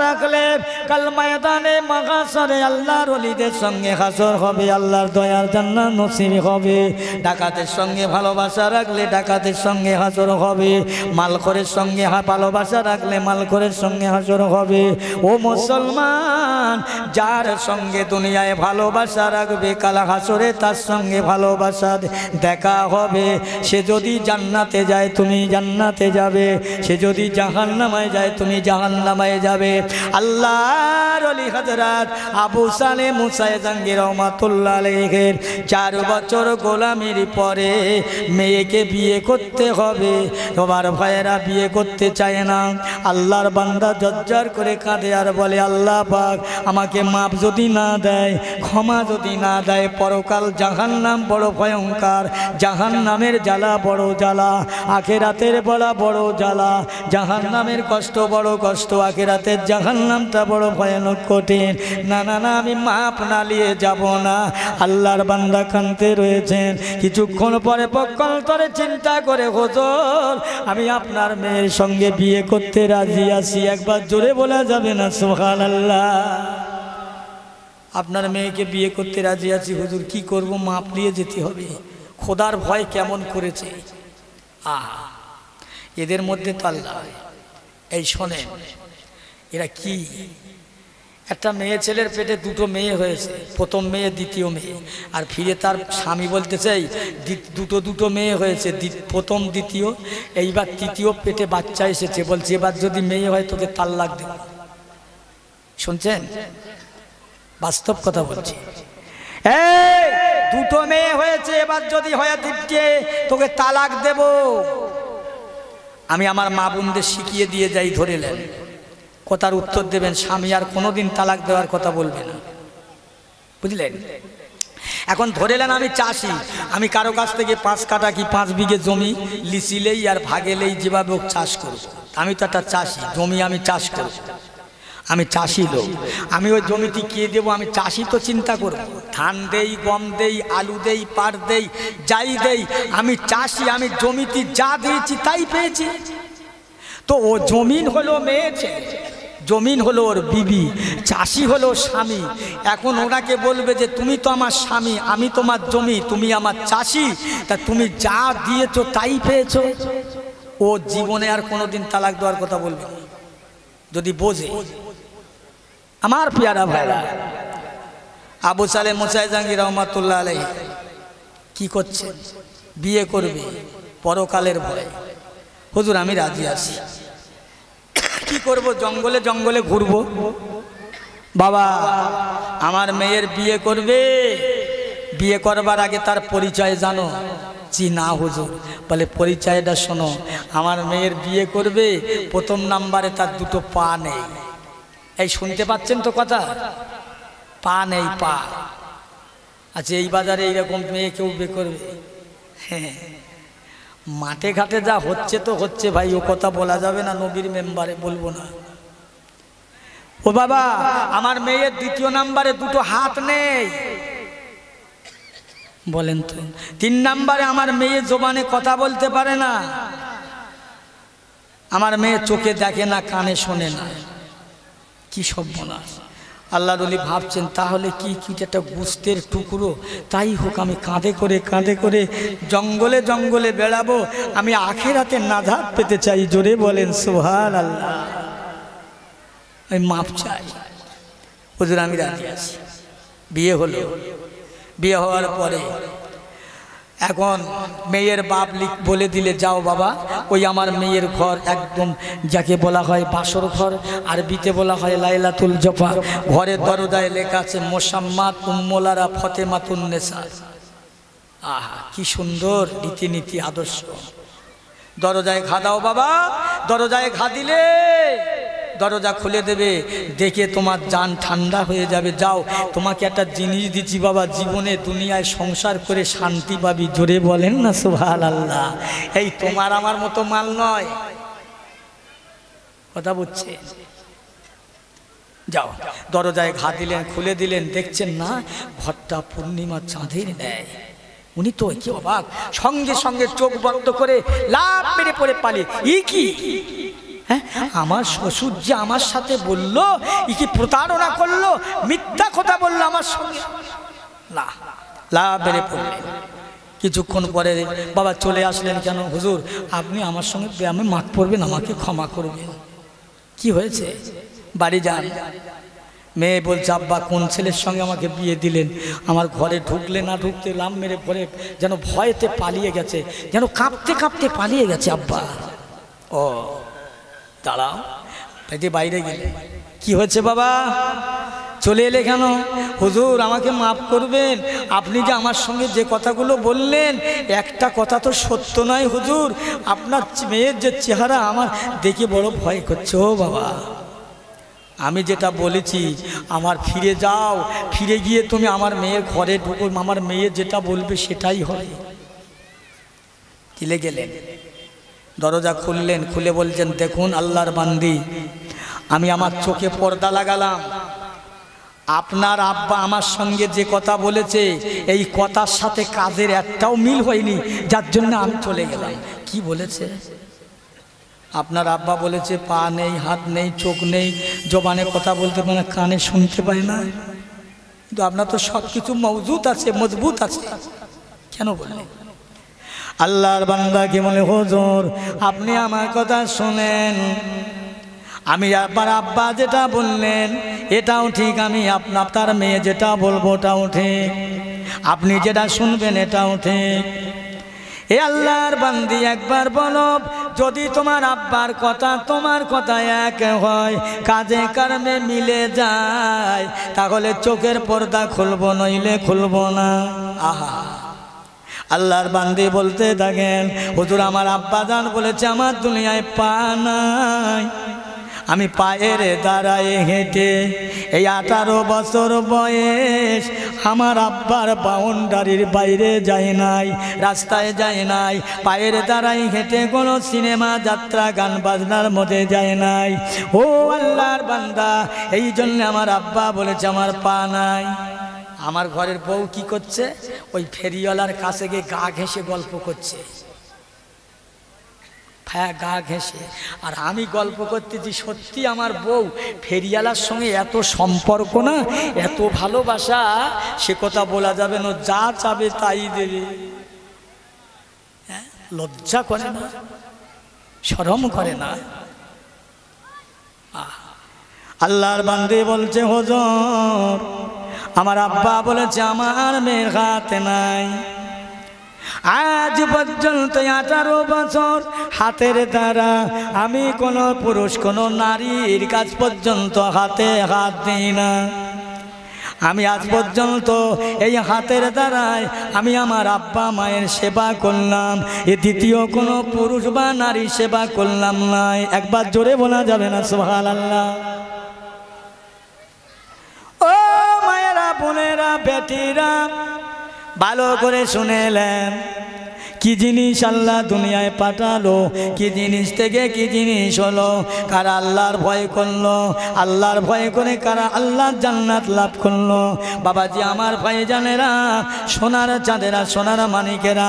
রাখলে কাল ময়দানে মাহশরে আল্লাহর ওলিদের সঙ্গে হাসর হবে, আল্লাহর দয়ার জান্নাত নসিব হবে। ডাকাতের সঙ্গে ভালোবাসা রাখলে ডাকাতের সঙ্গে হাসর হবে, মালখোরের সঙ্গে ভালোবাসা রাখলে মালখোরের সঙ্গে হাসর হবে। ও মুসলমান, যার সঙ্গে দুনিয়ায় ভালোবাসা রাখবে কাল হাসরে তার সঙ্গে ভালোবাসা দেখা হবে। সে যদি জান্নাতে যায় তুমি জান্নাতে যাবে, সে যদি জাহান্নামায় যায় তুমি জাহান্নামায় যাবে। আল্লাহর ওলি হযরত আবু সালেহ মুসা জাহাঙ্গীর রহমাতুল্লাহ আলাইহির 4 বছর গোলামির পরে মেয়েকে বিয়ে করতে হবে। তোমার ভাইয়েরা বিয়ে করতে চায় না। আল্লাহর বান্দা জজ্জার করে কাঁদে আর বলে, আল্লাহ পাক আমাকে মাপ যদি না দেয়, ক্ষমা যদি না দেয়, পরকাল জাহান্নাম বড় ভয়ঙ্কর, জাহান্নামের জ্বালা বড় জ্বালা, আখিরাতের বলা বড় জ্বালা, জাহান্নামের কষ্ট বড় কষ্ট, আখিরাতের জাহান্নামটা বড় ভয়ানক কঠিন। না না না, আমি মাপ না নিয়ে যাব না। আল্লাহর বান্দা কাঁদতে রয়েছেন। কিছুক্ষণ পরে পক্ষান্তরে চিন্তা করে, হুজুর আমি আপনার মেয়ের সঙ্গে বিয়ে করতে রাজি আছি। একবার জোরে বলা যাবে না সুবহানাল্লাহ? আপনার মেয়েকে বিয়ে করতে রাজি আছি হুজুর, কি করব? মাপ নিয়ে যেতে হবে। খোদার ভয় কেমন করেছে! আহা, এদের মধ্যে তো আল্লাহ। এই শোনেন, এরা কি, একটা মেয়ে ছেলের পেটে 2টো মেয়ে হয়েছে, প্রথম মেয়ে দ্বিতীয় মেয়ে, আর ফিরে তার স্বামী বলতে চাই দুটো মেয়ে হয়েছে, প্রথম দ্বিতীয়, এইবার তৃতীয় পেটে বাচ্চা এসেছে, বলছে এবার যদি মেয়ে হয় তোকে তালাক দেব। শুনছেন? বাস্তব কথা বলছি। এই 2টো মেয়ে হয়েছে, এবার যদি হয় তোকে তালাক দেব। আমি আমার মা বোনদের শিখিয়ে দিয়ে যাই, ধরে নেন, কথার উত্তর দেবেন, স্বামী আর কোনোদিন তালাক দেওয়ার কথা বলবে না, বুঝলেন? এখন ধরে নেন আমি চাষি, আমি কারো কাছ থেকে 5 কাঠা কি 5 বিঘে জমি লিচিলেই আর ভাগেলেই যেভাবে চাষ করব। আমি তো একটা চাষি, জমি আমি চাষ করব, আমি চাষি লোক, আমি ওই জমিটি কে দেবো? আমি চাষি তো চিন্তা করব, ধান দেই, গম দেই, আলু দেই, পাট দেই, যাই দেই, আমি চাষি, আমি জমিটি যা দিয়েছি তাই পেয়েছি। তো ও জমিন হলো মেয়ে ছেলে, জমিন হলো ওর বিবি, চাষি হলো স্বামী। এখন ওনাকে বলবে যে তুমি তো আমার স্বামী, আমি তোমার জমি, তুমি আমার চাষি, তা তুমি যা দিয়েছো তাই পেয়েছো। ও জীবনে আর কোনোদিন তালাক দেওয়ার কথা বলবে না, যদি বোঝে। আমার পেয়ারা ভাইরা, আবু সালেহ মুসা জাহাঙ্গীর রহমাতুল্লাহ আলাইহি কি করছে? বিয়ে করবে, পরকালের ভয়। হুজুর আমি রাজি আছি, কি করব? জঙ্গলে জঙ্গলে ঘুরবো। বাবা আমার মেয়ের বিয়ে করবে, বিয়ে করবার আগে তার পরিচয় জানো? জি না হুজুর। বলে পরিচয়টা শোনো, আমার মেয়ের বিয়ে করবে, প্রথম নাম্বারে তার 2টো পা নেই। এই শুনতে পাচ্ছেন তো কথা? পা নেই, পা। আচ্ছা এই বাজারে এইরকম মেয়ে কেউ বিয়ে করবে? হ্যাঁ, মাঠে ঘাটে যা হচ্ছে তো হচ্ছে ভাই, ও কথা বলা যাবে না, নবীর মেম্বারে বলবো না। ও বাবা আমার মেয়ের 2য় নাম্বারে 2টো হাত নেই। বলেন তো 3 নাম্বারে আমার মেয়ে জবানে কথা বলতে পারে না, আমার মেয়ে চোখে দেখে না, কানে শোনে না। কি সর্বনাশ! আল্লাহর ওলি ভাবছেন তাহলে কি একটা গোস্তের টুকরো, তাই হোক আমি কাঁধে করে জঙ্গলে জঙ্গলে বেড়াবো, আমি আখিরাতে নাজাত পেতে চাই। জোরে বলেন সুবহানাল্লাহ। আমি মাপ চাই, হুজুর আমি রাজি আছি। বিয়ে হলো, বিয়ে হওয়ার পরে এখন মেয়ের বাপ বলে দিলে যাও বাবা, ওই আমার মেয়ের ঘর একদম যাকে বলা হয় বাসর ঘর, আরবিতে বলা হয় লাইলাতুল জফা। ঘরের দরজায় লেখা আছে মোসাম্মাত উম্মুলারা ফতেমাতুন নেসা। আহা কি সুন্দর রীতিনীতি আদর্শ। দরজায় ঘা দাও বাবা, দরজায় ঘা দিলে দরজা খুলে দেবে, দেখে তোমার জান ঠান্ডা হয়ে যাবে। যাও তোমাকে একটা জিনিস দিচ্ছি বাবা, জীবনে দুনিয়ায় সংসার করে শান্তি পাবি। জোরে বলেন না সুবহানাল্লাহ। এই তোমার আমার মতো মাল নয়, কথা বুঝছে? যাও দরজায় ঘা দিলেন, খুলে দিলেন, দেখছেন না ঘরটা পূর্ণিমা চাঁদের ন্যায়। উনি তো কি অবাক, সঙ্গে সঙ্গে চোখ বন্ধ করে লাফ মেরে পড়ে পালিয়ে। ই কি হ্যাঁ, আমার শ্বশুর যে আমার সাথে বললো, ই কি প্রতারণা করলো, মিথ্যা কথা বললো আমার সঙ্গে। না, লাভ বেড়ে পড়লেন। কিছুক্ষণ পরে বাবা চলে আসলেন। কেন হুজুর, আপনি আমার সঙ্গে ব্যায়ামে মাঠ পড়বেন, আমাকে ক্ষমা করবেন। কি হয়েছে? বাড়ি যান। মেয়ে বলছে, আব্বা কোন ছেলের সঙ্গে আমাকে বিয়ে দিলেন? আমার ঘরে ঢুকলে না ঢুকতে লাম মেরে ঘরে যেন ভয়েতে পালিয়ে গেছে, যেন কাঁপতে কাঁপতে পালিয়ে গেছে আব্বা। ও দাঁড়াও, তাই যে বাইরে গেলে। কি হয়েছে বাবা, চলে এলে কেন? হুজুর আমাকে মাফ করবেন, আপনি যে আমার সঙ্গে যে কথাগুলো বললেন একটা কথা তো সত্য নয় হুজুর। আপনার মেয়ের যে চেহারা আমার দেখে বড় ভয় করছে। ও বাবা, আমি যেটা বলেছি আমার ফিরে যাও, ফিরে গিয়ে তুমি আমার মেয়ের ঘরে ঢুকো, আমার মেয়ে যেটা বলবে সেটাই হবে। চলে গেলেন, দরজা খুললেন, খুলে বলছেন, দেখুন আল্লাহর বান্দি, আমি আমার চোখে পর্দা লাগালাম। আপনার আব্বা আমার সঙ্গে যে কথা বলেছে এই কথার সাথে কাজের একটাও মিল হয়নি, যার জন্য আমি চলে গেলাম। কি বলেছে? আপনার আব্বা বলেছে পা নেই, হাত নেই, চোখ নেই, জবানে কথা বলতে পারে না, কানে শুনতে পায় না, কিন্তু আপনার তো সব কিছু মজবুত আছে, মজবুত আছে, কেন বললেন? আল্লাহর বান্দা কি বলে, হুজুর আপনি আমার কথা শুনেন, আমি আপনার আব্বা যেটা বললেন এটাও ঠিক, আমি আপনার মেয়ে যেটা বলবো ওটাও ঠিক, আপনি যেটা শুনবেন এটাও ঠিক। এ আল্লাহর বান্দি একবার বলো, যদি তোমার আব্বার কথা তোমার কথা এক হয়, কাজে কর্মে মিলে যায়, তাহলে চোখের পর্দা খুলবো, নইলে খুলবো না। আহা, আল্লাহর বান্দি বলতে থাকেন, হুজুর আমার আব্বা জান বলেছে আমার দুনিয়ায় পা নাই, আমি পায়ের দ্বারায় হেঁটে এই 18 বছর বয়স আমার আব্বার বাউন্ডারির বাইরে যায় নাই, রাস্তায় যায় নাই, পায়ের দ্বারাই হেঁটে কোনো সিনেমা যাত্রা গান বাজনার মধ্যে যায় নাই। ও আল্লাহর বান্দা, এই জন্য আমার আব্বা বলেছে আমার পা নাই। আমার ঘরের বউ কি করছে? ওই ফেরিওয়ালার কাছে গিয়ে গা ঘেঁষে গল্প করছে, গা ঘেঁষে। আর আমি গল্প করতেছি, সত্যি আমার বউ ফেরিওয়ালার সঙ্গে এত সম্পর্ক না, এত ভালোবাসা, সে কথা বলা যাবে না, যা চাবে তাই দেবে। লজ্জা করে না, শরম করে না। আল্লাহর বান্দে বলছে, হুজুর আমার আব্বা বলেছে আমার মেয়ের হাতে নাই, আজ পর্যন্ত 18 বছর হাতের দ্বারা আমি কোনো পুরুষ কোনো নারীর কাছ পর্যন্ত হাতে হাত দিই না। আমি আজ পর্যন্ত এই হাতের দ্বারাই আমি আমার আব্বা মায়ের সেবা করলাম, এ দ্বিতীয় কোনো পুরুষ বা নারী সেবা করলাম নাই। একবার জোরে বলা যাবে না সুবহানাল্লাহ? ও মায়েরা, বোনেরা, বেটিরা, ভালো করে শুনেলেন, কি জিনিস আল্লাহ দুনিয়ায় পাঠালো, কি জিনিস থেকে কি জিনিস হলো। কারা আল্লাহর ভয় করলো, আল্লাহর ভয় করে কারা আল্লাহর জান্নাত লাভ করলো। বাবাজি আমার ভাইজানেরা, সোনার চাঁদেরা, সোনার মানিকেরা,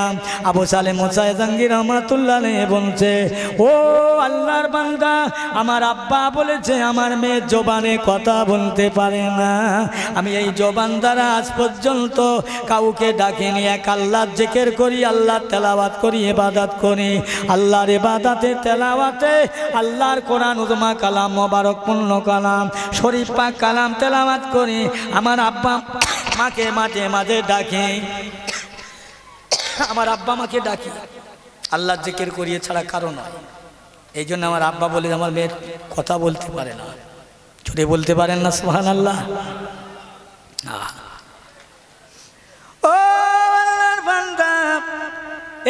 আবু সালেম মুসায়ে জাহাঙ্গীর রহমাতুল্লাহ আলাইহি বলছে, ও আল্লাহর বান্দা, আমার আব্বা বলেছে আমার মেয়ে জবানে কথা বলতে পারে না, আমি এই জবান দ্বারা আজ পর্যন্ত কাউকে ডাকিনি, এক আল্লাহর জিকির করি, আল্লাহ তেলাওয়াত করি, ইবাদত করি। আল্লাহর ইবাদতে তেলাওয়াতে আল্লাহর কোরআন উজমা কালাম, মোবারক পূর্ণ কালাম, শরীফ পাক কালাম তেলাওয়াত করি। আমার আব্বা মাকে মাঝে মাঝে ডাকি, আমার আব্বা মাকে ডাকি, আল্লাহর জিকির করিয়ে ছাড়া কারণ নয়। এই জন্য আমার আব্বা বলে আমার মেয়ের কথা বলতে পারে না, ছুটে বলতে পারেন না সুবহানাল্লাহ। ও আল্লাহর বান্দা,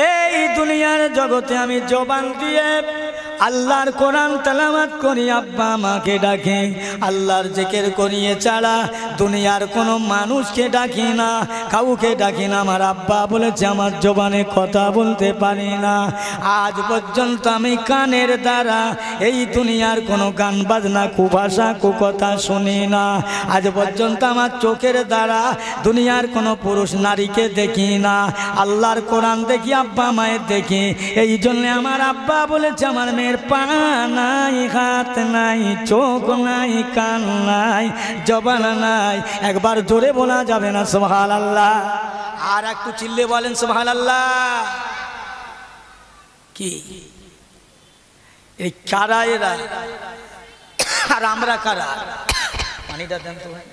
এই দুনিয়ার জগতে আমি জবান দিয়ে আল্লাহর কোরআন তেলাওয়াত করি, আব্বা মাকে ডাকি, আল্লাহর জিকির করিয়ে ছাড়া দুনিয়ার কোনো মানুষকে ডাকি না, কাউকে ডাকি না। আমার আব্বা বলেছে আমার জবানে কথা বলতে পারি না, আজ পর্যন্ত আমি কানের দ্বারা এই দুনিয়ার কোনো গান বাজনা, কুভাষা, কুকথা শুনি না, আজ পর্যন্ত আমার চোখের দ্বারা দুনিয়ার কোনো পুরুষ নারীকে দেখি না, আল্লাহর কোরআন দেখি, আব্বা মায়ের দেখি। এই জন্য আমার আব্বা বলেছে আমার মেয়ে একজনের পা নাই, হাত নাই, চোখ নাই, কান নাই, জবান নাই, একবার জোরে বলা যাবে না সুবহানাল্লাহ? আর একটু চিল্লে বলেন সুবহানাল্লাহ। কি এই কারা এরা, আর আমরা কারা? পানিটা দেন তো ভাই,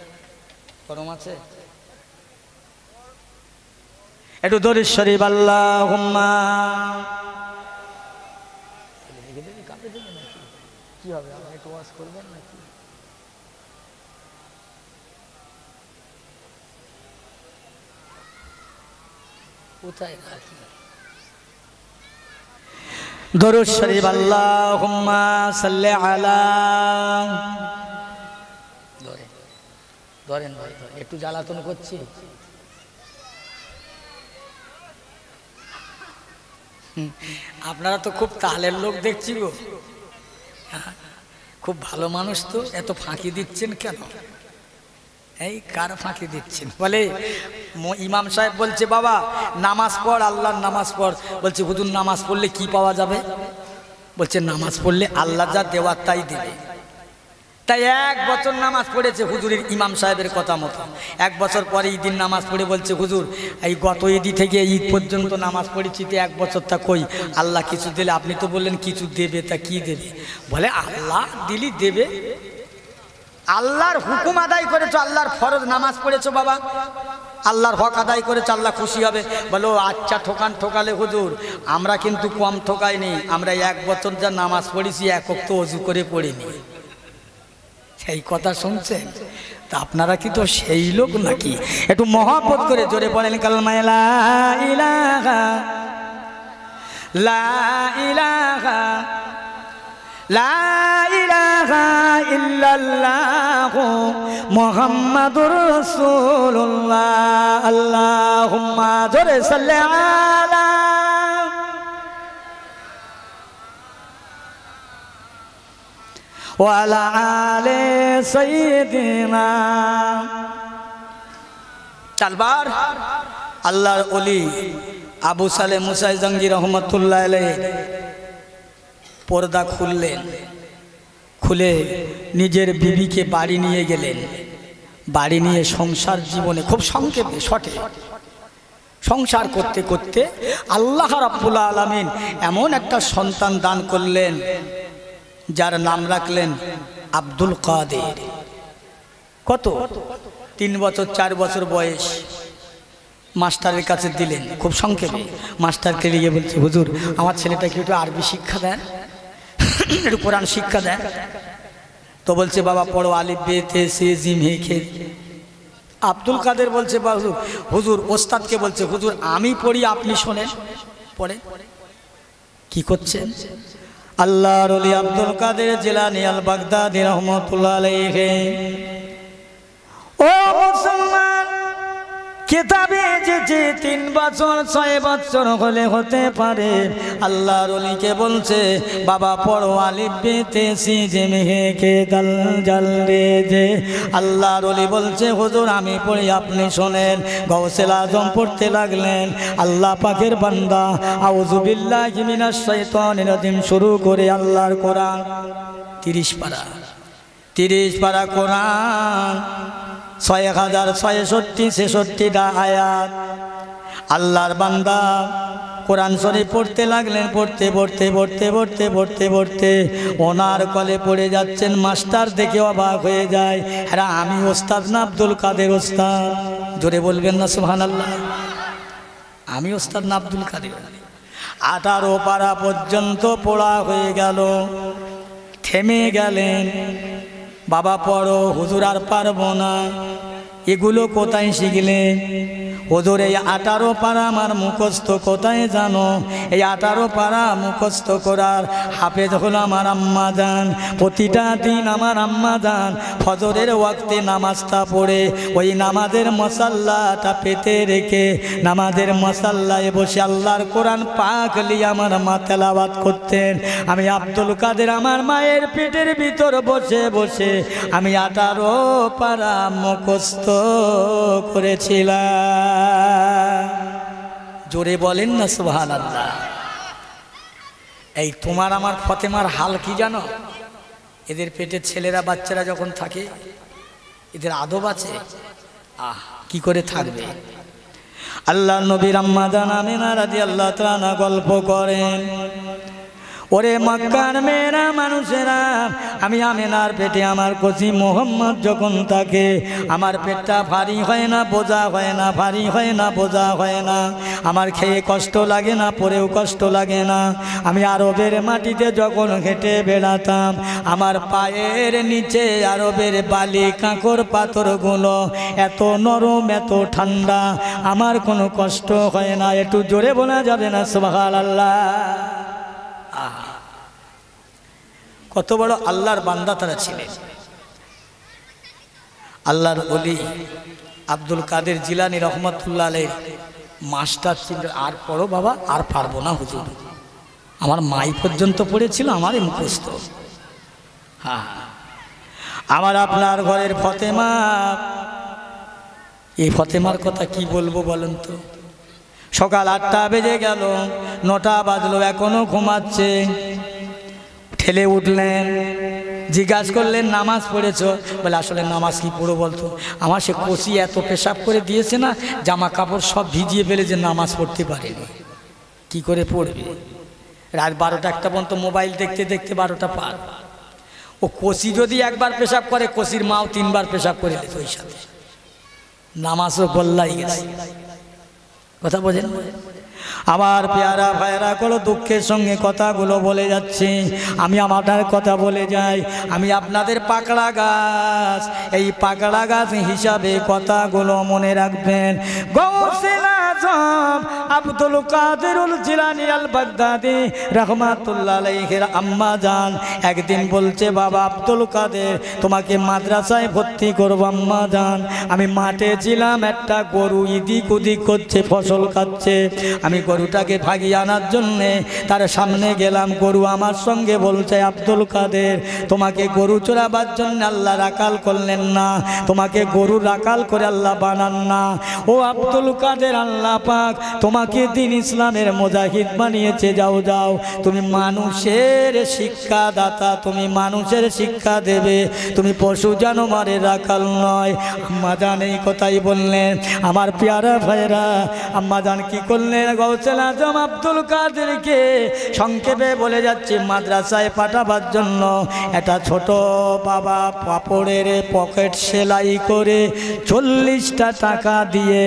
গরম আছে। একটু দরুদ শরীফ আল্লাহুম্মা। কি হবে, আপনি একটু ওয়াজ করবেন নাকি? কোথায় রাখি? দরুদ শরীফ আল্লাহুম্মা সাল্লি আলা। ধরেন ভাই, একটু জ্বালাতন করছি। আপনারা তো খুব তালের লোক দেখছি গো, খুব ভালো মানুষ তো, এত ফাঁকি দিচ্ছেন কেন? এই কার ফাঁকি দিচ্ছেন? বলে ইমাম সাহেব বলছে বাবা নামাজ পড়, আল্লাহর নামাজ পড়। বলছে হুজুর নামাজ পড়লে কি পাওয়া যাবে? বলছে নামাজ পড়লে আল্লাহ যা দেওয়ার তাই দেবে। তাই 1 বছর নামাজ পড়েছে হুজুরের, ইমাম সাহেবের কথা মতো। 1 বছর পরে ঈদের নামাজ পড়ে বলছে হুজুর এই গত ঈদ থেকে ঈদ পর্যন্ত নামাজ পড়েছি, তো 1 বছরটা কই, আল্লাহ কিছু দিলে? আপনি তো বললেন কিছু দেবে, তা কি দেবে? বলে আল্লাহ দিলি দেবে। আল্লাহর হুকুম আদায় করেছো, আল্লাহর ফরজ নামাজ পড়েছো বাবা, আল্লাহর হক আদায় করেছো, আল্লাহ খুশি হবে। বলো আচ্ছা ঠকালে হুজুর, আমরা কিন্তু কম ঠকাইনি, আমরা 1 বছর যা নামাজ পড়েছি 1 ওয়াক্ত ওযু করে পড়িনি। সেই কথা শুনছেন? তা আপনারা কি তো সেই লোক নাকি? একটু মহব্বত করে জোরে বলেন কালেমা লা ইলাহা লা ইলাহা লা ইলাহা ইল্লাল্লাহু মুহাম্মাদুর রাসূলুল্লাহ। আল্লাহুম্মা জোরে সাল্লি আলা ওয়ালা আলে সাইয়্যিদিনা। চারবার আল্লাহর ওলি আবু সালেহ মুসা জঙ্গি রহমতুল্লাহ আলাইহি পর্দা খুললেন, খুলে নিজের বিবিকে বাড়ি নিয়ে গেলেন। বাড়ি নিয়ে সংসার জীবনে খুব সংক্ষেপে শটে সংসার করতে করতে আল্লাহ রাব্বুল আলামিন এমন একটা সন্তান দান করলেন যার নাম রাখলেন আব্দুল কাদের। কত? 3 বছর 4 বছর বয়স। মাস্টারের কাছে দিলেন, খুব সংক্ষেপে। মাস্টারকে লিখে বলছে হুজুর আমার ছেলেটাকে একটু আরবি শিক্ষা দেন, একটু কোরআন শিক্ষা দেন। তো বলছে বাবা পড়ো আলিফ বে তে সে জিম হে খে। আব্দুল কাদের বলছে হুজুর ওস্তাদকে বলছে হুজুর আমি পড়ি আপনি শোনেন। পড়ে কি করছেন? আল্লাহর ওলি আব্দুল কাদের জিলানী আল বাগদাদী রহমাতুল্লাহ আলাইহি। ও মুসলমান, কিতাবে যে 3 বছর 6 বছর হলে হতে পারে। আল্লাহর ওলিকে বলছে বাবা পড়ো আলিফ বে তে সি জিম হে কে দাল জাল রে যে। আল্লাহর ওলি বলছে হুজুর আমি পড়ি আপনি শোনেন। গাউসুল আজম পড়তে লাগলেন। আল্লাহ পাকের বান্দা আউযু বিল্লাহি মিনাশ শাইতানির রাজিম শুরু করে আল্লাহর কোরআন 30 পারা কোরআন, 6066টা আয়াত। আল্লাহর বান্দা কোরআন শরীফ পড়তে লাগলেন। পড়তে ওনার কলে পড়ে যাচ্ছেন। মাস্টার দেখে অবাক হয়ে যায়, হ্যাঁ আমি ওস্তাদ না আব্দুল কাদের ওস্তাদ? জোরে বলবেন না সুবহানাল্লাহ? আমি ওস্তাদ না আব্দুল কাদের? 18 পারা পর্যন্ত পড়া হয়ে গেল। থেমে গেলেন। বাবা পড়ো। হুজুর আর পারবো না। এগুলো কোথায় শিখলেন? হুজুর এই 18 পারা আমার মুখস্থ কোথায় জানো? এই 18 পারা মুখস্থ করার হাফেজ হলো আমার আম্মা জান। প্রতিটা দিন আমার আম্মা জান ফজরের ওয়াক্তে নামাজটা পড়ে ওই নামাজের মশাল্লাটা পেতে রেখে নামাজের মশাল্লায় বসে আল্লাহর কোরআন পাক নিয়ে আমার মা তেলাওয়াত করতেন। আমি আব্দুল কাদের আমার মায়ের পেটের ভিতর বসে বসে আমি 18 পারা মুখস্থ করেছিলাম। জোরে বলেন না সুবহানাল্লাহ। এই তোমার আমার ফতেমার হাল কি জানো? এদের পেটের ছেলেরা বাচ্চারা যখন থাকে এদের আদব আছে, কি করে থাকবে? আল্লাহ নবীর আম্মা জান আমিনা রাদিয়াল্লাহু তাআলা গল্প করেন, ওরে মক্কার মেয়েরা মানুষেরা, আমি আমিনার পেটে আমার কচি মোহাম্মদ যখন থাকে আমার পেটটা ভারী হয় না, বোঝা হয় না, ভারী হয় না, বোঝা হয় না। আমার খেয়ে কষ্ট লাগে না, পরেও কষ্ট লাগে না। আমি আরবের মাটিতে যখন হেঁটে বেড়াতাম আমার পায়ের নিচে আরবের বালি কাঁকর পাথরগুলো এত নরম, এত ঠান্ডা, আমার কোনো কষ্ট হয় না। একটু জোরে বলা যাবে না সুবহানাল্লাহ? কত বড় আল্লাহর বান্দা তারা ছিলেন। আল্লাহর ওলি আব্দুল কাদের জিলানী রহমতুল্লাহ আলাইহির মাস্টার ছিল। আর পড়ো বাবা, আর পারবো না হুজুর, আমার মাই পর্যন্ত পড়েছিল, আমারই মুখস্থ। হ্যাঁ, আমার আপনার ঘরের ফতেমা, এই ফতেমার কথা কি বলবো বলেন তো? সকাল 8টা বেজে গেল, 9টা বাজলো, এখনো ঘুমাচ্ছে। ঠেলে উঠলেন, জিজ্ঞাসা করলেন নামাজ পড়েছ? বলে আসলে নামাজ কি পড়ো বলতো, আমার সে কষি এত পেশাব করে দিয়েছে না, জামা কাপড় সব ভিজিয়ে ফেলে যে নামাজ পড়তে পারেনি, কি করে পড়বে? রাত 12টা 1টা পর্যন্ত মোবাইল দেখতে দেখতে 12টা পার। ও কষি যদি একবার পেশাব করে, কষির মাও 3বার পেশাব করে দিত ওই সাথে, নামাজও গোল্লাই গেছে। কথা বোঝেন? আমার পেয়ারা ভাইরা কোনো দুঃখের সঙ্গে কথাগুলো বলে যাচ্ছি, আমি আমার কথা বলে যাই। আমি আপনাদের পাকড়া গাছ, এই পাকড়া গাছ হিসাবে কথাগুলো মনে রাখবেন। গৌসুল আজম আব্দুল কাদের জিলানী আল বাগদাদি রাহমাতুল্লাহ আলাইহির আম্মা জান একদিন বলছে, বাবা আব্দুল কাদের, তোমাকে মাদ্রাসায় ভর্তি করব। আম্মা জান, আমি মাঠে ছিলাম, একটা গরু ইদিক উদিক করছে, ফসল খাচ্ছে। আমি গরুটাকে ভাগিয়ে আনার জন্যে তার সামনে গেলাম। গরু আমার সঙ্গে বলছে, আব্দুল কাদের, তোমাকে গরু চড়াবার জন্য আল্লাহ রাকাল করলেন না, তোমাকে গরু রাকাল করে আল্লাহ বানান না। ও আব্দুল কাদের, আল্লাহ পাক তোমাকে দিন ইসলামের মুজাহিদ বানিয়েছে। যাও যাও, তুমি মানুষের শিক্ষাদাতা, তুমি মানুষের শিক্ষা দেবে, তুমি পশু জানোয়ারের রাকাল নয়। আম্মা জান এই কথাই বললেন। আমার পেয়ারা ভাইরা, আম্মা জান কি করলেন? গৌসুল আজম আব্দুল কাদেরকে সংক্ষেপে বলে যাচ্ছে, মাদ্রাসায় পাঠাবার জন্য একটা ছোট বাবা পাপড়ের পকেট সেলাই করে 40টা টাকা দিয়ে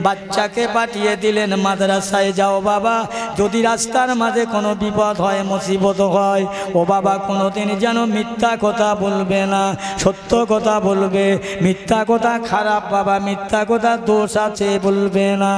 বাচ্চাকে পাঠিয়ে দিলেন, মাদ্রাসায় যাও বাবা, যদি রাস্তার মাঝে কোনো বিপদ হয়, মুসিবত হয়, ও বাবা কোনোদিন যেন মিথ্যা কথা বলবে না, সত্য কথা বলবে। মিথ্যা কথা খারাপ বাবা, মিথ্যা কথা দোষ আছে বলবে না।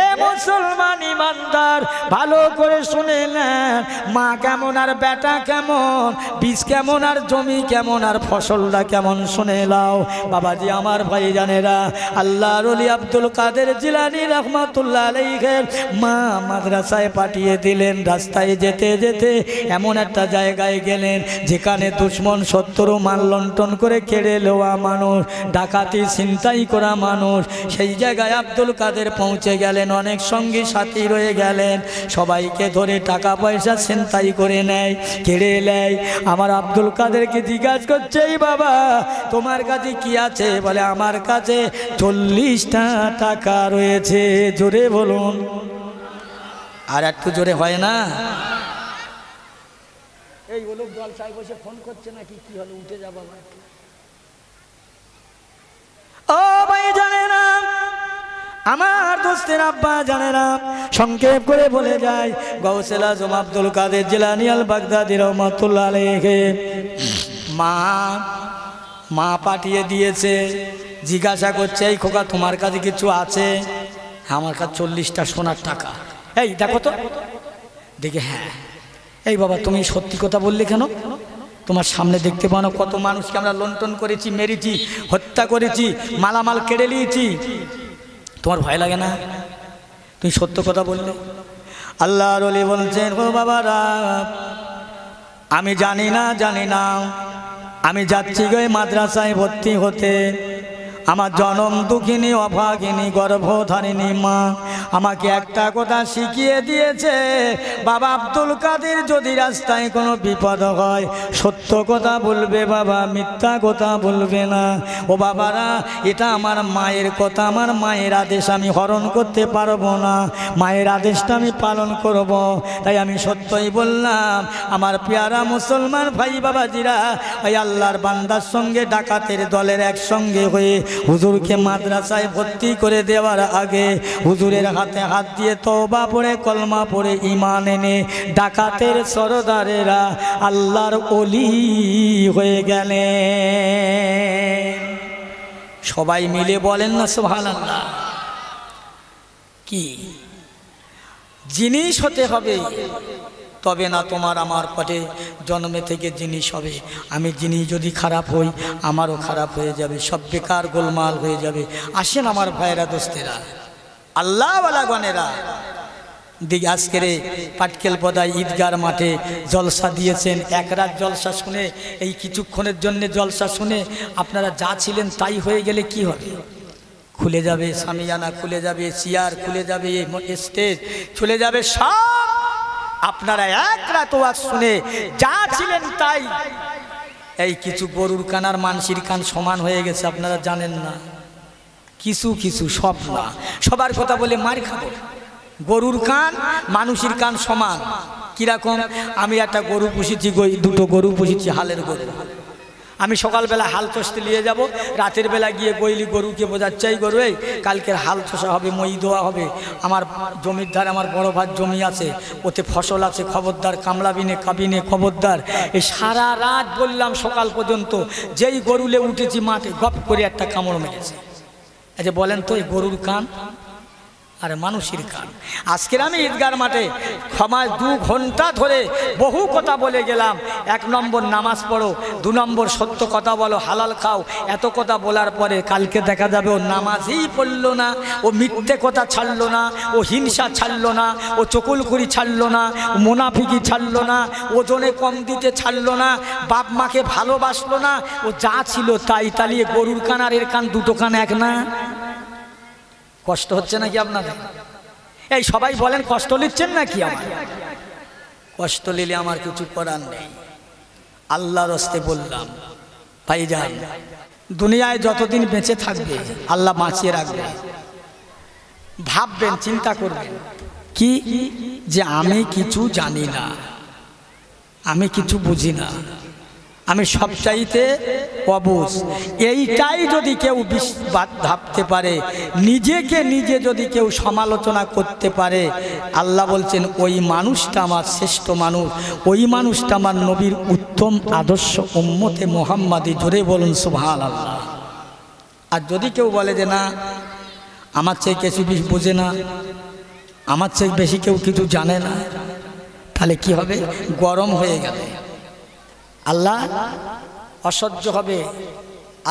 এ মুসলমান ইমানদার, ভালো করে শুনে নেন, মা কেমন আর বেটা কেমন, বীজ কেমন আর জমি কেমন আর ফসলটা কেমন শুনে নাও। বাবাজি আমার ভাই জানেরা, আল্লাহর ওলি আব্দুল কাদের জিলানী রাহমাতুল্লাহ আলাইহির মা মাদ্রাসায় পাঠিয়ে দিলেন। রাস্তায় যেতে যেতে এমন একটা জায়গায় গেলেন যেখানে দুশ্মন শত্রু মাল লণ্ঠন করে কেড়ে নেওয়া মানুষ, ডাকাতি ছিনতাই করা মানুষ। সেই জায়গায় আব্দুল কাদের পৌঁছে গেলেন, অনেক সঙ্গী সাথী রয়ে গেলেন, সবাইকে ধরে টাকা পয়সা ছিনতাই করে নেয়, কেড়ে নেয়। আমার আব্দুল কাদেরকে জিজ্ঞাসা করছে, এই বাবা তোমার কাছে কি আছে? বলে আমার কাছে 40টা টাকা রয়েছে। জোরে বলুন, আর একটু জোরে হয় না? এই বলুক জলসায় বসে ফোন করছে নাকি, কি হলো? উঠে যা বাবা। ও ভাই জানে না, আমার দোস্তের আব্বা জানে না, সংক্ষেপ করে বলে যায়, গৌসুল আজম আব্দুল কাদের জিলানী আল বাগদাদি রহমাতুল্লাহ আলাইহি মা পাঠিয়ে দিয়েছে। জিজ্ঞাসা করছে, এই খোকা তোমার কাছে কিছু আছে? আমার কাছে 40টা সোনার টাকা। এই দেখো তো, দেখে হ্যাঁ। এই বাবা তুমি সত্যি কথা বললে কেন? তোমার সামনে দেখতে পাও না কত মানুষকে আমরা লুণ্ঠন করেছি, মেরেছি, হত্যা করেছি, মালামাল কেড়ে নিয়েছি, তোমার ভয় লাগে না? তুমি সত্য কথা বললে। আল্লাহর ওলি বলছেন, ও বাবারা, আমি জানি না, আমি যাচ্ছি গো মাদ্রাসায় ভর্তি হতে। আমার জনম দুঃখিনী অভাগিনী গর্ভধারিণী মা আমাকে একটা কথা শিখিয়ে দিয়েছে, বাবা আব্দুল কাদের, যদি রাস্তায় কোনো বিপদ হয় সত্য কথা বলবে বাবা, মিথ্যা কথা বলবে না। ও বাবারা, এটা আমার মায়ের কথা, আমার মায়ের আদেশ আমি হরণ করতে পারবো না, মায়ের আদেশটা আমি পালন করব। তাই আমি সত্যই বললাম। আমার পেয়ারা মুসলমান ভাই বাবাজিরা, ওই আল্লাহর বান্দার সঙ্গে ডাকাতের দলের একসঙ্গে হয়ে হুজুরকে মাদ্রাসায় ভর্তি করে দেওয়ার আগে হুজুরের হাতে হাত দিয়ে তওবা পড়ে কলমা পড়ে ঈমান এনে ডাকাতের সরদারেরা আল্লাহর ওলি হয়ে গেলেন। সবাই মিলে বলেন না সুবহানাল্লাহ। কি জিনিস হতে হবে, তবে না তোমার আমার পেটে জন্মে থেকে জিনিস হবে। আমি জিনিস যদি খারাপ হই আমারও খারাপ হয়ে যাবে, সব বেকার গোলমাল হয়ে যাবে। আসেন আমার ভাইয়েরা দোস্তেরা, আল্লাহওয়ালা গণেরা, দিকে আজকের পাটকেল পদায় ঈদগার মাঠে জলসা দিয়েছেন। এক রাত জলসা শুনে, এই কিছুক্ষণের জন্য জলসা শুনে আপনারা যা ছিলেন তাই হয়ে গেলে কি হবে? খুলে যাবে সামিয়ানা, খুলে যাবে চেয়ার, খুলে যাবে স্টেজ, চলে যাবে সব। আপনারা এক রাত ওয়াজ শুনে যা ছিলেন তাই। এই কিছু গরুর কান আর মানসির কান সমান হয়ে গেছে, আপনারা জানেন না। কিছু কিছু, সব না। সবার কথা বলে মার খাবো। গরুর কান মানুষের কান সমান। কিরকম? আমি একটা গরু পুষেছি, দুটো গরু পুষেছি, হালের গরু। আমি সকালবেলা হাল চষতে নিয়ে যাব, রাতের বেলা গিয়ে গইলি গরুকে বোঝাচ্ছে, এই গরু এই কালকের হাল চষা হবে, মই দেওয়া হবে, আমার জমির ধারে আমার বড় ভাত জমি আছে, ওতে ফসল আছে, খবরদার কামলাবিনে কাবিনে খবরদার। এই সারা রাত বললাম সকাল পর্যন্ত, যেই গরুলে উঠেছি মাঠে গপ করে একটা কামড় মেরেছে। আচ্ছা বলেন তো, এই গরুর কান আর মানুষের কান। আজকের আমি ঈদগার মাঠে ক্ষমায় 2 ঘন্টা ধরে বহু কথা বলে গেলাম। 1 নম্বর নামাজ পড়ো, 2 নম্বর সত্য কথা বলো, হালাল খাও। এত কথা বলার পরে কালকে দেখা যাবে ও নামাজই পড়লো না, ও মিথ্যে কথা ছাড়লো না, ও হিংসা ছাড়লো না, ও চকুলখুরি ছাড়লো না, ও মুনাফিকি ছাড়লো না, ওজনে কম দিতে ছাড়লো না, বাপ মাকে ভালোবাসলো না, ও যা ছিল তাই। তালিয়ে গরুর কান আর এর কান, দুটো কান এক না? কষ্ট হচ্ছে নাকি আপনাদের? এই সবাই বলেন, কষ্ট নিচ্ছেন নাকি? আমার কষ্ট নিলে আমার কিছু করার নেই। আল্লাহর রাস্তে বললাম, ভাইজান, দুনিয়ায় যতদিন বেঁচে থাকবে আল্লাহ বাঁচিয়ে রাখবে। ভাববেন, চিন্তা করবেন কি, যে আমি কিছু জানি না, আমি কিছু বুঝি না, আমি সবচাইতে অবুঝ। এইটাই যদি কেউ ভাবতে পারে, নিজেকে নিজে যদি কেউ সমালোচনা করতে পারে, আল্লাহ বলছেন ওই মানুষটা আমার শ্রেষ্ঠ মানুষ, ওই মানুষটা আমার নবীর উত্তম আদর্শ উম্মতে মুহাম্মাদি। জোরে বলুন সুবহানাল্লাহ। আর যদি কেউ বলে যে না, আমার চেয়ে কিছু বোঝে না, আমার চেয়ে বেশি কেউ কিছু জানে না, তাহলে কি হবে? গরম হয়ে গেলে আল্লাহ অসহ্য হবে,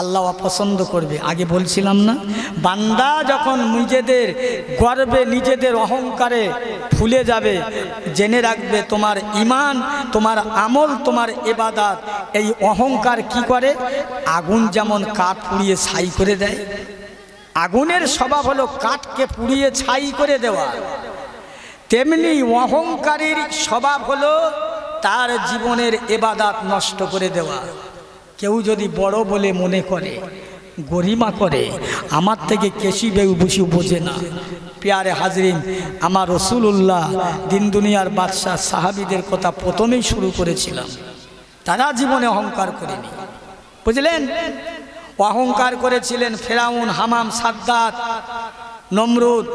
আল্লাহ অপছন্দ করবে। আগে বলছিলাম না, বান্দা যখন নিজেদের গর্বে নিজেদের অহংকারে ফুলে যাবে, জেনে রাখবে তোমার ঈমান, তোমার আমল, তোমার ইবাদত, এই অহংকার কি করে? আগুন যেমন কাঠ পুড়িয়ে ছাই করে দেয়, আগুনের স্বভাব হলো কাঠকে পুড়িয়ে ছাই করে দেওয়া, তেমনি অহংকারীর স্বভাব হলো তার জীবনের ইবাদত নষ্ট করে দেওয়া। কেউ যদি বড় বলে মনে করে, গরিমা করে, আমার থেকে কেশি বেশি বোঝে না। প্যারে হাজরিন, আমার রাসূলুল্লাহ দিন দুনিয়ার বাদশাহ সাহাবীদের কথা প্রথমেই শুরু করেছিলাম। তারা জীবনে অহংকার করেনি, বুঝলেন? অহংকার করেছিলেন ফেরাউন, হামাম, সাদ্দাত, নমরুদ,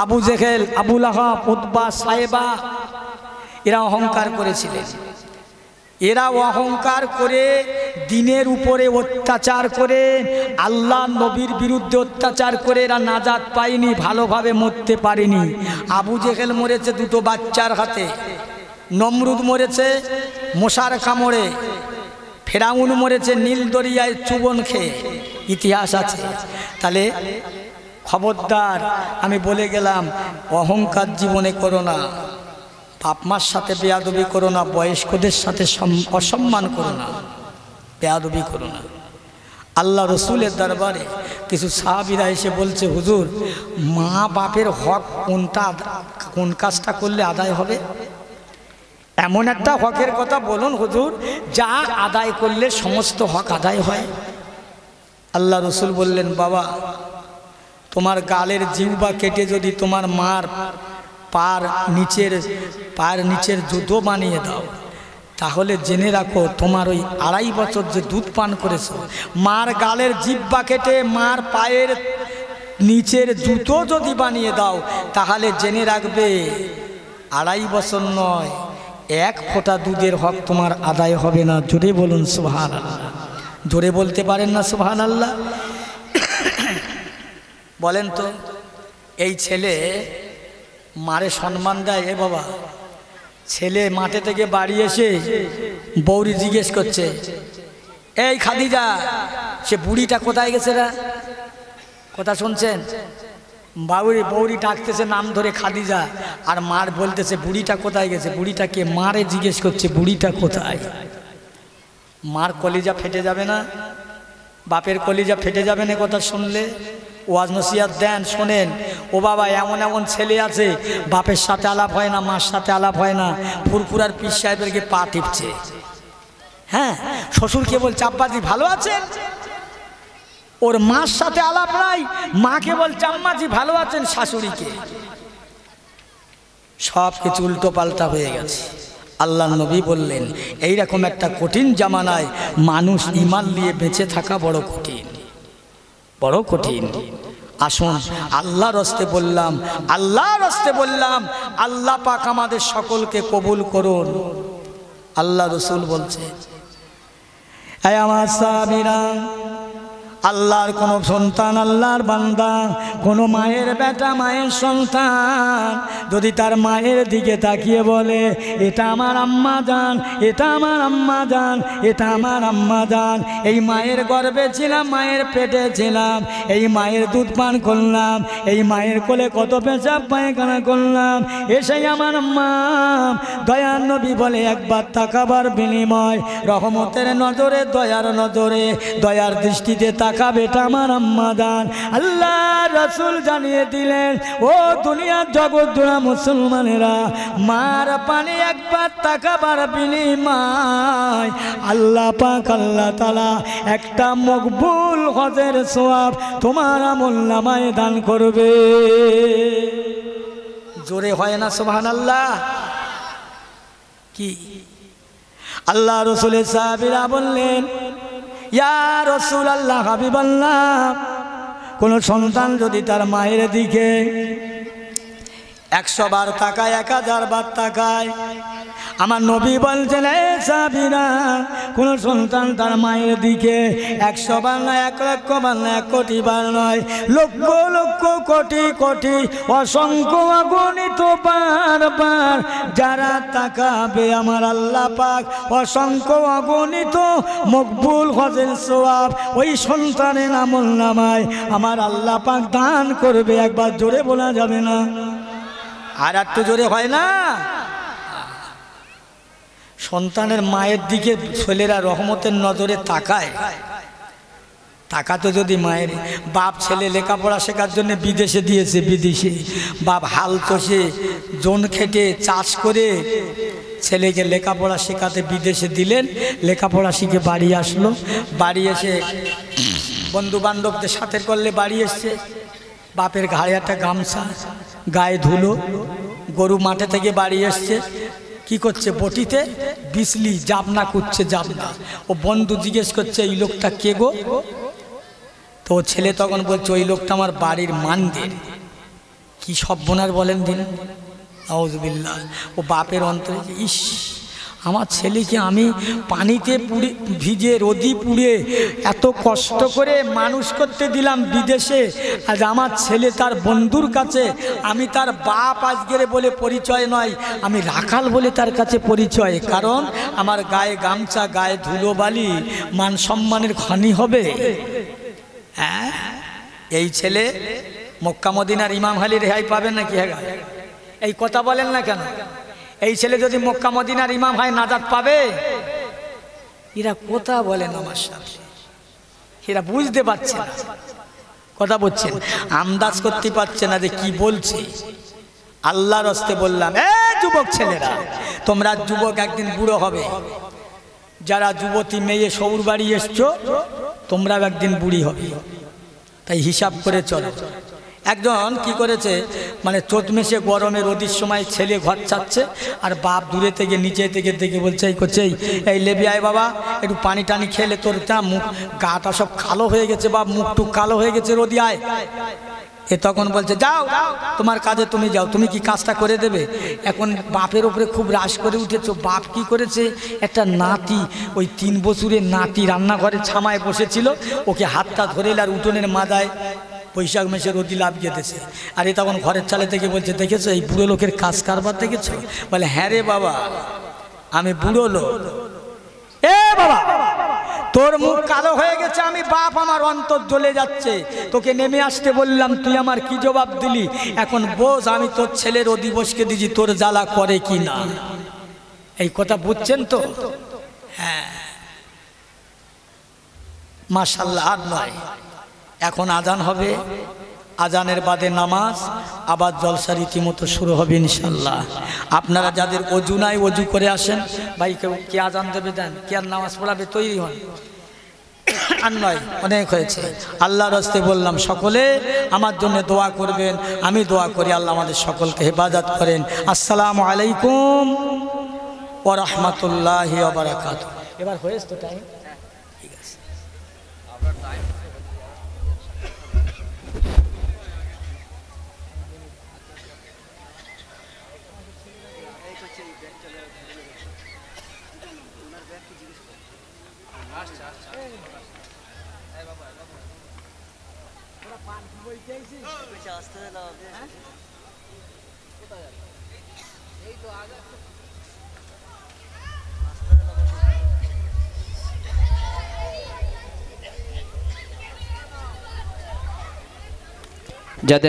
আবু জেহেল, আবু লাহাব, উতবা, সাইবা, এরা অহংকার করেছিলেন। এরা অহংকার করে দিনের উপরে অত্যাচার করে, আল্লাহ নবীর বিরুদ্ধে অত্যাচার করে এরা নাজাত পায়নি, ভালোভাবে মরতে পারেনি। আবু জেহেল মরেছে 2 বাচ্চার হাতে, নমরুদ মরেছে মশার কামড়ে, ফেরাউন মরেছে নীল দরিয়ায় চুবন খেয়ে, ইতিহাস আছে। তাহলে খবরদার, আমি বলে গেলাম, অহংকার জীবনে করো না, বাপ মার সাথে বেয়াদবি করো না, বয়স্কদের সাথে অসম্মান করো না, বেয়াদবি করো না। আল্লাহ রসুলের দরবারে কিছু সাহাবীরা এসে বলছে, হুজুর মা বাপের হক কোন কাজটা করলে আদায় হবে? এমন একটা হকের কথা বলুন হুজুর, যা আদায় করলে সমস্ত হক আদায় হয়। আল্লাহ রসুল বললেন, বাবা তোমার গালের জিহ্বা কেটে যদি তোমার মার পায়ের নিচের জুতো বানিয়ে দাও, তাহলে জেনে রাখো তোমার ওই 2.5 বছর যে দুধ পান করেছ, মার গালের জিহ্বা কেটে মার পায়ের নিচের জুতো যদি বানিয়ে দাও, তাহলে জেনে রাখবে 2.5 বছর নয়, 1 ফোঁটা দুধের হক তোমার আদায় হবে না। জোরে বলুন সুবহানাল্লাহ। জোরে বলতে পারেন না সুবহানাল্লাহ? বলেন তো, এই ছেলে মারে সম্মান দেয়? এ বাবা, ছেলে মাঠে থেকে বাড়ি এসে বৌরি জিজ্ঞেস করছে, এই খাদিজা, সে বুড়িটা কোথায় গেছে রা? কথা শুনছেন? বৌরি ডাকতেছে নাম ধরে খাদিজা, আর মার বলতেছে বুড়িটা কোথায় গেছে। বুড়িটাকে মারে জিজ্ঞেস করছে বুড়িটা কোথায়। মার কলিজা ফেটে যাবে না? বাপের কলিজা ফেটে যাবে না কথা শুনলে? ওয়াজ নসিহত দেন, শোনেন। ও বাবা, এমন এমন ছেলে আছে বাপের সাথে আলাপ হয় না, মার সাথে আলাপ হয় না, ফুরফুরার পীর সাহেবেরকে পা টিপছে। হ্যাঁ, শ্বশুরকে বলছে আব্বাজি ভালো আছেন, ওর মার সাথে আলাপ নাই, মাকে বলছে আম্মাজি ভালো আছেন শাশুড়িকে। সব কিছু উল্টো পাল্টা হয়ে গেছে। আল্লাহ নবী বললেন, এইরকম একটা কঠিন জামানায় মানুষ ঈমান নিয়ে বেঁচে থাকা বড় কঠিন, বড় কঠিন। আসুন আল্লাহর রাস্তে বললাম, আল্লাহর রাস্তে বললাম, আল্লাহ পাক আমাদের সকলকে কবুল করুন। আল্লাহ রসুল বলছে, এই আমার সাহাবীরা, আল্লাহর কোন সন্তান, আল্লাহর বান্দা, কোন মায়ের বেটা, মায়ের সন্তান যদি তার মায়ের দিকে তাকিয়ে বলে এটা আমার আম্মা জান, এটা আমার আম্মা জান, এটা আমার আম্মা জান, এই মায়ের গর্ভে ছিলাম, মায়ের পেটে ছিলাম, এই মায়ের দুধ পান করলাম, এই মায়ের কোলে কত পেশাব পায়খানা করলাম, এসেই আমার আম্মা। দয়ার নবী বলে একবার তাকাবার বিনিময় রহমতের নজরে, দয়ার নজরে, দয়ার দৃষ্টিতে তাকাবে, এটা আমার আম্মা জান। আল্লাহ রাসূল জানিয়ে দিলেন, ও দুনিয়ার জগৎ জোড়া মুসলমানেরা, মার পানে একবার তাকাবার বিনিময় আল্লাহ পাক, আল্লাহ তাআলা একটা মকবুল হজের সওয়াব তোমার আমলনামায় দান করবে। জোরে হয় না সুবহানাল্লাহ? কি আল্লাহ রাসূলের সাহাবীরা বললেন, ইয়া রাসূলুল্লাহ, হাবিবাল্লাহ, কোন সন্তান যদি তার মায়ের দিকে 100 বার তাকায়, 1000 বার তাকায়, আমার নবী বলছেন, এই সাহাবীরা, কোন সন্তান তার মায়ের দিকে 100 বার নয়, 1 লক্ষ বার নয়, 1 কোটি বার নয়, লক্ষ লক্ষ কোটি কোটি অসংখ্য অগণিত বারবার যারা তাকাবে, আমার আল্লাহ পাক অসংখ্য অগণিত মকবুল হজের সওয়াব ওই সন্তানের আমলনামায় আমার আল্লাহ পাক দান করবে। একবার জোরে বলা যাবে না? আর একটু জোরে হয় না? সন্তানের মায়ের দিকে ছেলেরা রহমতের নজরে তাকায়, তাকাতে যদি মায়ের বাপ ছেলে লেখাপড়া শেখার জন্য বিদেশে দিয়েছে, বিদেশে বাপ হাল চষে জন খেটে চাষ করে ছেলেকে লেখাপড়া শেখাতে বিদেশে দিলেন, লেখাপড়া শিখে বাড়ি আসলো, বাড়ি এসে বন্ধু বান্ধবদের সাথে করলে বাড়ি এসছে, বাপের ঘাড়ে একটা গামছা, গায়ে ধুলো, গরু মাঠে থেকে বাড়ি এসছে, কি করছে বটিতে বিসলি জাবনা করছে, জাবনা। ও বন্ধু জিজ্ঞেস করছে এই লোকটা কে গো? তো ছেলে তখন বলছে ওই লোকটা আমার বাড়ির মানদের। কি সর্বনাশ বলেন দিন, আউযুবিল্লাহ। ও বাপের অন্তরে, ইস, আমার ছেলেকে আমি পানিতে পুড়ে ভিজে রোদি পুড়ে এত কষ্ট করে মানুষ করতে দিলাম বিদেশে, আজ আমার ছেলে তার বন্ধুর কাছে, আমি তার বাপ আজকের বলে পরিচয় নয়, আমি রাখাল বলে তার কাছে পরিচয়, কারণ আমার গায়ে গামছা, গায়ে ধুলোবালি, মান সম্মানের খনি হবে। হ্যাঁ, এই ছেলে মক্কা মদিনার ইমাম আলী রেহাই পাবেন নাকি? হ্যাঁ, এই কথা বলেন না কেন? এই ছেলে যদি মক্কা মদিনার ইমাম হয় নাজাত পাবে? এরা কথা বলেন আমার সাথে, এরা বুঝতে পারছে না কথা বলছেন, আন্দাজ করতে পারছে না যে কি বলছে। আল্লাহর হস্তে বললাম, এ যুবক ছেলেরা, তোমরা যুবক একদিন বুড়ো হবে। যারা যুবতী মেয়ে সৌর বাড়ি এসছো, তোমরাও একদিন বুড়ি হবে। তাই হিসাব করে চলো। একজন কি করেছে, মানে চোদ্দ মেসে গরমে রোদির সময় ছেলে ঘর ছাড়ছে, আর বাপ দূরে থেকে নিচে থেকে দেখে বলছে, এই করছে, এই লেবি আয় বাবা, একটু পানি টানি খেলে তোর তা মুখ গাটা সব কালো হয়ে গেছে, বাপ মুখ টুক কালো হয়ে গেছে, রোদি আয়। এ তখন বলছে, যাও তোমার কাজে তুমি যাও, তুমি কি কাজটা করে দেবে? এখন বাপের উপরে খুব রাশ করে উঠেছ। বাপ কি করেছে, একটা নাতি, ওই 3 বছরের নাতি রান্নাঘরে ছামায় বসেছিল, ওকে হাতটা ধরে আর উঠোনের মাথায় বৈশাখ মাসে রোদি লাভ গেতেছে। আর এ তখন ঘরের চালে থেকে বলছে, দেখেছো এই বুড়ো লোকের কাজ কারবার দেখেছো? বলে, হ্যাঁ রে বাবা, আমি বুড়ো লোক। এ বাবা, তোর মুখ কালো হয়ে গেছে, আমি বাপ, আমার অন্তর জ্বলে যাচ্ছে, তোকে নেমে আসতে বললাম, তুই আমার কি জবাব দিলি? এখন বোঝ, আমি তোর ছেলের অধিবসকে দিছি, তোর জ্বালা করে কি না। এই কথা বুঝছেন তো? হ্যাঁ, মাশাআল্লাহ। আর নয়, এখন আজান হবে, আজানের বাদে নামাজ, আবার জলসা রীতিমতো শুরু হবে ইনশাল্লাহ। আপনারা যাদের অজু নাই, অজু করে আসেন। ভাই কেউ কে আজান দেবে দেন, কে আর নামাজ পড়াবে তৈরি হন। আর নয়, অনেক হয়েছে। আল্লাহর হস্তে বললাম, সকলে আমার জন্য দোয়া করবেন, আমি দোয়া করি, আল্লাহ আমাদের সকলকে হেফাজত করেন। আসসালামু আলাইকুম ওয়া রাহমাতুল্লাহি ওয়া বারাকাতুহু। এবার হয়েছে তো টাইম? ঠিক আছে। যাদের